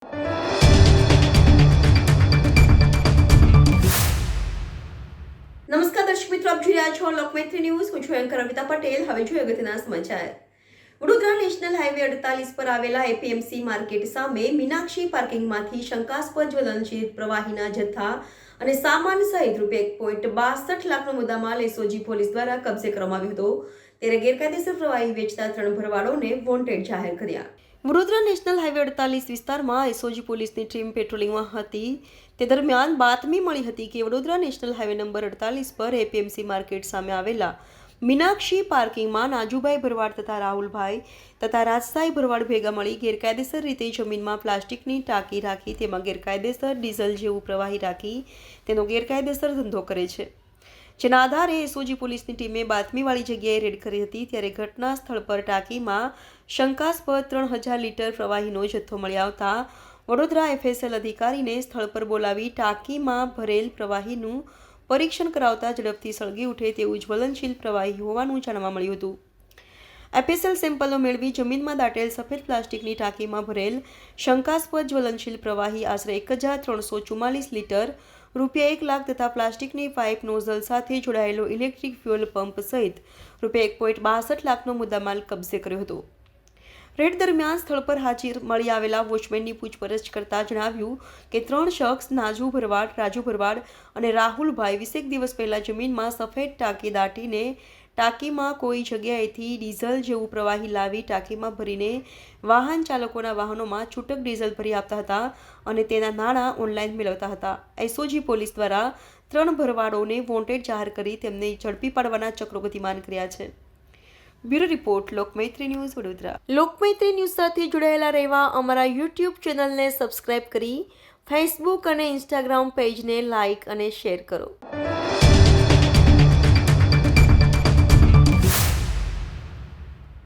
નમસ્કાર દર્શક મિત્રો, આપ જોઈ રહ્યા છો લોકમૈત્રી ન્યૂઝ. હું છું એન્કર અમિતા પટેલ. હવે જોઈએ અગત્યના સમાચાર. વડોદરા નેશનલ હાઈવે 48 પર આવેલા એપીએમસી માર્કેટ સામે મીનાક્ષી પાર્કિંગમાંથી શંકાસ્પદ જ્વલનશીલ પ્રવાહીના જથ્થા અને સામાન સહિત ₹1.62 લાખનો મુદ્દામાલ એસઓજી પોલીસ દ્વારા કબજે કરવામાં આવ્યો હતો. ત્યારે ગેરકાયદેસર પ્રવાહી વેચતા 3 ભરવાડોને વોન્ટેડ જાહેર કર્યા. વડોદરા નેશનલ હાઈવે 48 વિસ્તારમાં એસઓજી પોલીસની ટીમ પેટ્રોલિંગમાં હતી. તે દરમિયાન બાતમી મળી હતી કે વડોદરા નેશનલ હાઈવે નંબર 48 પર એપીએમસી માર્કેટ સામે આવેલા મીનાક્ષી પાર્કિંગમાં નાજુભાઈ ભરવાડ તથા રાહુલભાઈ તથા રાજસાઈ ભરવાડ ભેગા મળી ગેરકાયદેસર રીતે જમીનમાં પ્લાસ્ટિકની ટાંકી રાખી તેમાં ગેરકાયદેસર ડીઝલ જેવું પ્રવાહી રાખી તેનો ગેરકાયદેસર ધંધો કરે છે. જેના આધારે એસઓજી પોલીસની ટીમે બાતમીવાળી જગ્યાએ રેડ કરી હતી. ત્યારે ઘટના સ્થળ પર ટાંકીમાં શંકાસ્પદ 3000 લીટર પ્રવાહીનો જથ્થો મળી આવતા વડોદરા એફએસએલ અધિકારીને સ્થળ પર બોલાવી ટાંકીમાં ભરેલ પ્રવાહીનું પરીક્ષણ કરાવતા ઝડપથી સળગી ઉઠે તેવું જ્વલનશીલ પ્રવાહી હોવાનું જાણવા મળ્યું હતું. એફએસએલ સેમ્પલો મેળવી જમીનમાં દાટેલ સફેદ પ્લાસ્ટિકની ટાંકીમાં ભરેલ શંકાસ્પદ જ્વલનશીલ પ્રવાહી આશરે 1344 લીટર, ₹1 લાખ તથા પ્લાસ્ટિકની પાઇપ નોઝલ સાથે જોડાયેલો ઇલેક્ટ્રિક ફ્યુઅલ પંપ સહિત ₹1.62 લાખનો મુદ્દામાલ કબજે કર્યો હતો. રેડ દરમિયાન સ્થળ પર હાજર મળી આવેલા વોચમેનની પૂછપરછ કરતા જણાવ્યું કે 3 શખ્સ નાજુ ભરવાડ, રાજુ ભરવાડ અને રાહુલભાઈ 20 દિવસ પહેલા જમીનમાં સફેદ ટાંકી દાટીને ટાંકીમાં કોઈ જગ્યાએથી ડીઝલ જેવું પ્રવાહી લાવી ટાંકીમાં ભરીને વાહન ચાલકોના વાહનોમાં છૂટક ડીઝલ ભરી આપતા હતા અને તેના નાણાં ઓનલાઈન મેળવતા હતા. એસઓજી પોલીસ દ્વારા 3 ભરવાડોને વોન્ટેડ જાહેર કરી તેમને ઝડપી પાડવાના ચક્રો ગતિમાન કર્યા છે. Bureau report, Lokmaitri news, Vadodara. Lokmaitri news સાથે જોડાયેલા રહેવા અમારા યુટ્યુબ ચેનલને સબસ્ક્રાઇબ કરી ફેસબુક અને ઇન્સ્ટાગ્રામ પેજને લાઇક અને શેર કરો.